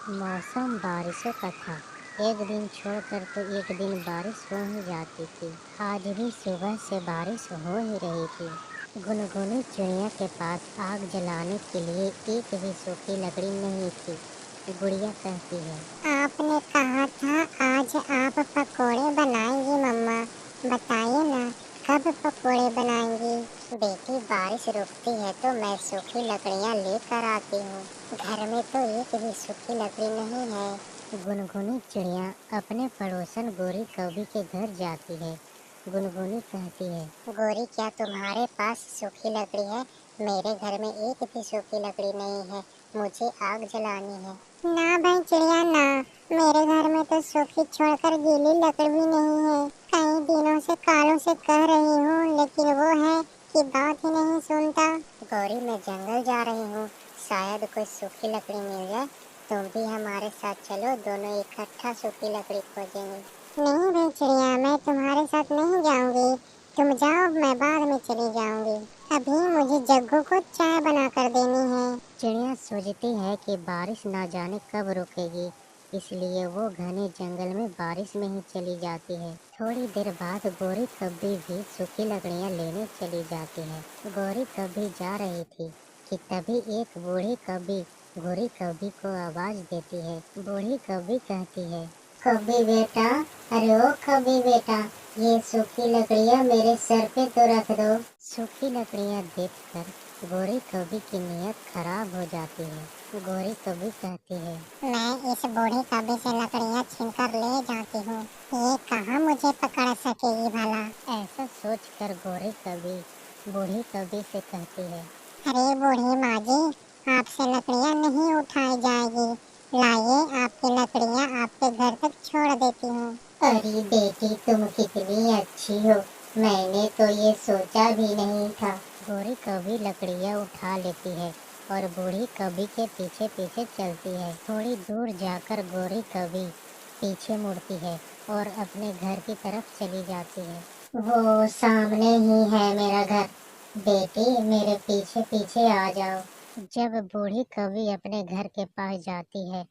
मौसम बारिशों का था। एक दिन छोड़कर तो एक दिन बारिश हो ही जाती थी। आज भी सुबह से बारिश हो ही रही थी। गुनगुनी चिड़िया के पास आग जलाने के लिए एक भी सूखी लकड़ी नहीं थी। गुड़िया कहती है, आपने कहा था आज आप पकोड़े बनाएंगी मम्मा। बताइए ना, कब पकोड़े बनाएंगी। बेटी, बारिश रुकती है तो मैं सूखी लकड़ियाँ लेकर आती हूँ। घर में तो एक भी सूखी लकड़ी नहीं है। गुनगुनी चिड़िया अपने पड़ोसन गोरी कौवी के घर जाती है। गुनगुनी कहती है, गोरी, क्या तुम्हारे पास सूखी लकड़ी है? मेरे घर में एक भी सूखी लकड़ी नहीं है। मुझे आग जलानी है। ना भाई चिड़िया ना, मेरे घर में तो सूखी छोड़कर गीली लकड़ी भी नहीं है। कई दिनों से कालों से कह रही हूँ, लेकिन वो है कि बात ही नहीं सुनता। गौरी, मैं जंगल जा रही हूँ, शायद कोई सूखी लकड़ी मिल जाए। तुम भी हमारे साथ चलो, दोनों इकट्ठा सूखी लकड़ी खोजेंगे। नहीं भाई चिड़िया, मैं तुम्हारे साथ नहीं जाऊंगी। तुम जाओ, मैं बाद में चली जाऊंगी। अभी मुझे जग्गू को चाय बनाकर देनी है। चिड़िया सोचती है कि बारिश ना जाने कब रुकेगी, इसलिए वो घने जंगल में बारिश में ही चली जाती है। थोड़ी देर बाद गोरी कब्बी भी सूखी लकड़ियाँ लेने चली जाती है। गोरी कब्बी जा रही थी कि तभी एक बूढ़ी कब्बी गोरी कब्बी को आवाज देती है। बूढ़ी कब्बी कहती है, कभी बेटा, अरे ओ कभी बेटा, ये सूखी लकड़ियाँ मेरे सर पे तो रख दो। सूखी लकड़ियाँ देखकर गोरी कब्बी की नीयत खराब हो जाती है। गोरी कब्बी कहती है, मैं इस बूढ़ी कभी से लकड़ियाँ छीनकर ले जाती हूँ। ये कहाँ मुझे पकड़ सकेगी भला। ऐसा सोचकर गोरी कभी बूढ़ी कभी से कहती है, अरे बूढ़ी माँ जी, आपसे लकड़ियाँ नहीं उठाई जाएगी। लाइए, आपकी लकड़ियाँ आपके घर तक छोड़ देती हूँ। अरे बेटी, तुम कितनी अच्छी हो, मैंने तो ये सोचा भी नहीं था। गोरी कभी लकड़ियाँ उठा लेती है और बूढ़ी कभी के पीछे पीछे चलती है। थोड़ी दूर जाकर गोरी कभी पीछे मुड़ती है और अपने घर की तरफ चली जाती है। वो सामने ही है मेरा घर। बेटी, मेरे पीछे पीछे आ जाओ। जब बूढ़ी कभी अपने घर के पास जाती है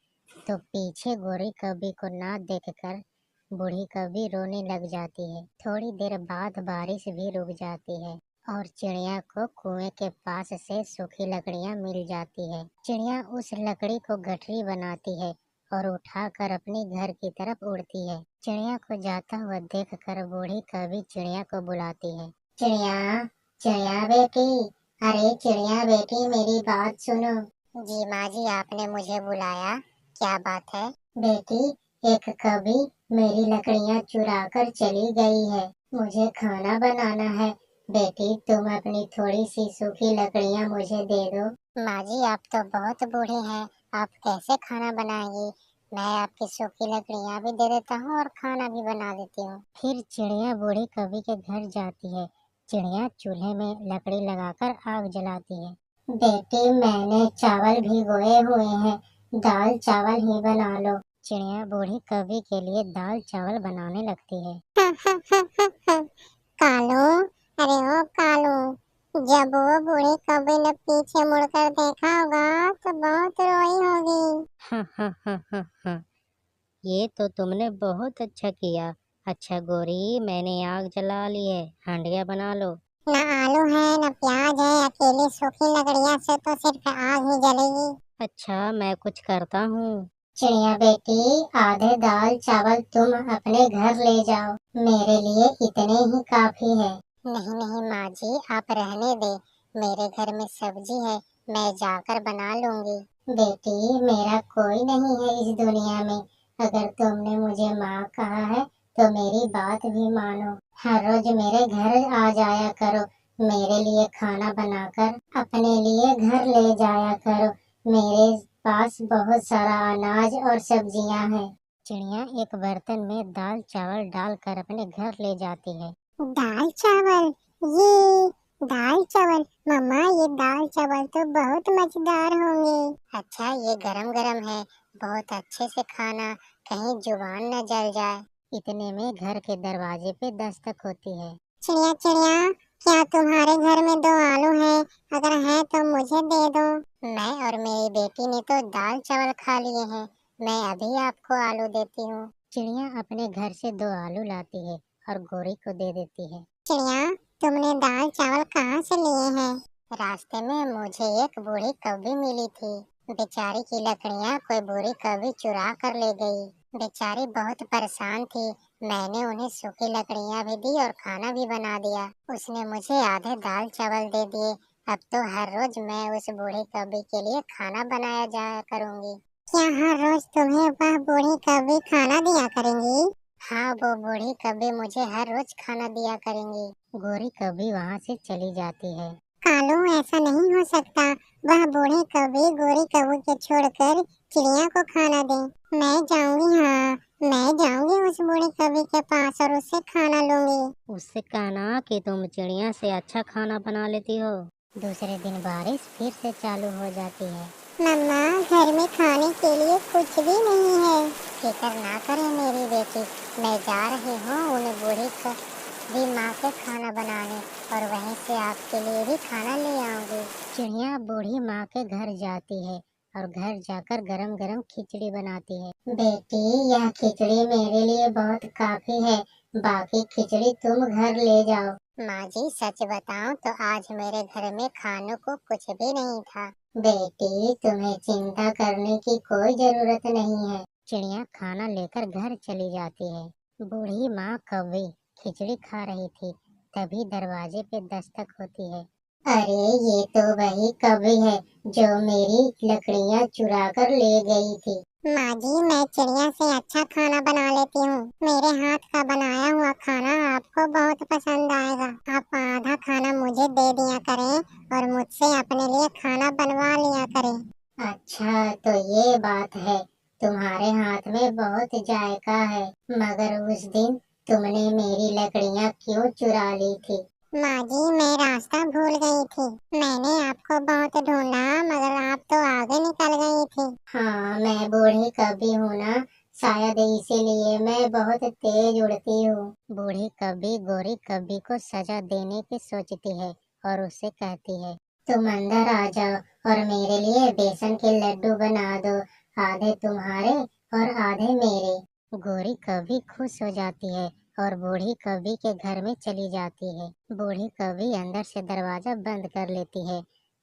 तो पीछे गोरी कभी को ना देखकर बूढ़ी कभी रोने लग जाती है। थोड़ी देर बाद बारिश भी रुक जाती है और चिड़िया को कुएं के पास से सूखी लकड़ियां मिल जाती है। चिड़िया उस लकड़ी को गठरी बनाती है और उठाकर अपने घर की तरफ उड़ती है। चिड़िया को जाता हुआ देखकर बूढ़ी कभी चिड़िया को बुलाती है। चिड़िया, चिड़िया बेटी, अरे चिड़िया बेटी, मेरी बात सुनो। जी माँ जी, आपने मुझे बुलाया, क्या बात है? बेटी, एक कभी मेरी लकड़ियाँ चुरा कर चली गई है। मुझे खाना बनाना है। बेटी, तुम अपनी थोड़ी सी सूखी लकड़ियाँ मुझे दे दो। माँ जी, आप तो बहुत बूढ़े हैं, आप कैसे खाना बनाएंगी? मैं आपकी सूखी लकड़ियाँ भी दे देता हूँ और खाना भी बना देती हूँ। फिर चिड़िया बूढ़ी कभी के घर जाती है। चिड़िया चूल्हे में लकड़ी लगाकर आग जलाती है। बेटी, मैंने चावल भिगोए हुए हैं, दाल चावल ही बना लो। चिड़िया बूढ़ी कभी के लिए दाल चावल बनाने लगती है। कालू, अरे ओ कालू, जब वो बूढ़ी कभी ने पीछे मुड़कर देखा होगा तो बहुत रोई होगी। हाँ हाँ हाँ हाँ हाँ, ये तो तुमने बहुत अच्छा किया। अच्छा गोरी, मैंने आग जला ली है, हांडिया बना लो। न आलू है न प्याज है, अकेली सूखी लकड़ियाँ से तो सिर्फ आग ही जलेगी। अच्छा, मैं कुछ करता हूँ। चिड़िया बेटी, आधे दाल चावल तुम अपने घर ले जाओ, मेरे लिए इतने ही काफी है। नहीं नहीं माँ जी, आप रहने दे, मेरे घर में सब्जी है, मैं जाकर बना लूंगी। बेटी, मेरा कोई नहीं है इस दुनिया में। अगर तुमने मुझे माँ कहा है तो मेरी बात भी मानो। हर रोज मेरे घर आ जाया करो, मेरे लिए खाना बनाकर अपने लिए घर ले जाया करो। मेरे पास बहुत सारा अनाज और सब्जियां हैं। चिड़िया एक बर्तन में दाल चावल डालकर अपने घर ले जाती है। दाल चावल, ये दाल चावल, मम्मा ये दाल चावल तो बहुत मजेदार होंगे। अच्छा, ये गरम गरम है, बहुत अच्छे से खाना, कहीं जुबान न जल जाए। इतने में घर के दरवाजे पे दस्तक होती है। चिड़िया चिड़िया, क्या तुम्हारे घर में दो आलू हैं? अगर है तो मुझे दे दो। मैं और मेरी बेटी ने तो दाल चावल खा लिए हैं, मैं अभी आपको आलू देती हूँ। चिड़िया अपने घर से 2 आलू लाती है और गोरी को दे देती है। चिड़िया, तुमने दाल चावल कहाँ से लिए हैं? रास्ते में मुझे एक बूढ़ी कौवी मिली थी। बेचारी की लकड़ियाँ कोई बूढ़ी कौवी चुरा कर ले गई। बेचारी बहुत परेशान थी। मैंने उन्हें सूखी लकड़ियाँ भी दी और खाना भी बना दिया। उसने मुझे आधे दाल चावल दे दिए। अब तो हर रोज मैं उस बूढ़ी कौवी के लिए खाना बनाया जाया करूँगी। क्या हर रोज तुम्हें वह बूढ़ी कौवी खाना दिया करेंगी? हाँ, वो बूढ़ी कौवी मुझे हर रोज खाना दिया करेंगी। गोरी कौवी वहाँ से चली जाती है। कालू, ऐसा नहीं हो सकता। वह बूढ़ी कौवी गोरी कौवी को छोड़कर चिड़िया को खाना दे। मैं जाऊंगी, हाँ, मैं जाऊंगी उस बूढ़ी कौवी के पास और उससे खाना लूंगी। उससे कहना कि तुम चिड़िया से अच्छा खाना बना लेती हो। दूसरे दिन बारिश फिर से चालू हो जाती है। मम्मा, घर में खाने के लिए कुछ भी नहीं है। फिक्र ना करें मेरी बेटी, मैं जा रही हूँ उन बूढ़ी कौवी माँ के खाना बनाने और वहीं से आपके लिए भी खाना ले आऊंगी। चिड़िया बूढ़ी माँ के घर जाती है और घर जाकर गरम गरम खिचड़ी बनाती है। बेटी, यह खिचड़ी मेरे लिए बहुत काफी है। बाकी खिचड़ी तुम घर ले जाओ। माँ जी, सच बताऊं तो आज मेरे घर में खाने को कुछ भी नहीं था। बेटी, तुम्हें चिंता करने की कोई जरूरत नहीं है। चिड़िया खाना लेकर घर चली जाती है। बूढ़ी माँ कौवी खिचड़ी खा रही थी, तभी दरवाजे पे दस्तक होती है। अरे, ये तो वही कौवी है जो मेरी लकड़ियाँ चुरा कर ले गई थी। माँ जी, मैं चिड़िया से अच्छा खाना बना लेती हूँ। मेरे हाथ का बनाया हुआ खाना आपको बहुत पसंद आएगा। आप आधा खाना मुझे दे दिया करें और मुझसे अपने लिए खाना बनवा लिया करें। अच्छा, तो ये बात है। तुम्हारे हाथ में बहुत जायका है। मगर उस दिन तुमने मेरी लकड़ियाँ क्यों चुरा ली थी? माँ जी, मैं रास्ता भूल गई थी। मैंने आपको बहुत ढूंढा मगर आप तो आगे निकल गई थी। हाँ, मैं बूढ़ी कौवी हूँ ना, शायद इसीलिए मैं बहुत तेज उड़ती हूँ। बूढ़ी कौवी गोरी कौवी को सजा देने की सोचती है और उससे कहती है, तुम अंदर आ जाओ और मेरे लिए बेसन के लड्डू बना दो। आधे तुम्हारे और आधे मेरे। गोरी कौवी खुश हो जाती है और बूढ़ी कौवी के घर में चली जाती है। बूढ़ी कौवी अंदर से दरवाजा बंद कर लेती है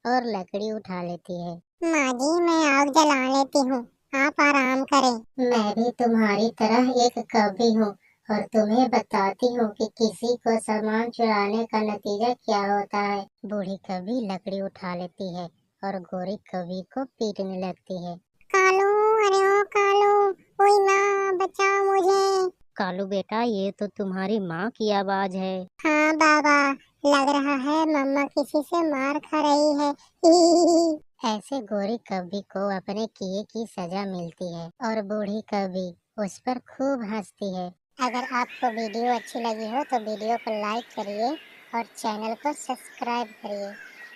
और लकड़ी उठा लेती है। माँ जी, मैं आग जला लेती हूँ, आप आराम करें। मैं भी तुम्हारी तरह एक कौवी हूँ और तुम्हें बताती हूँ कि किसी को सामान चुराने का नतीजा क्या होता है। बूढ़ी कौवी लकड़ी उठा लेती है और गोरी कौवी को पीटने लगती है। कालू, अरे ओ कालू, कोई माँ बचाओ मुझे। कालू बेटा, ये तो तुम्हारी माँ की आवाज है। हाँ बाबा, लग रहा है मम्मा किसी से मार खा रही है। ऐसे गोरी कौवी को अपने किए की सजा मिलती है और बूढ़ी कौवी उस पर खूब हंसती है। अगर आपको वीडियो अच्छी लगी हो तो वीडियो को लाइक करिए और चैनल को सब्सक्राइब करिए।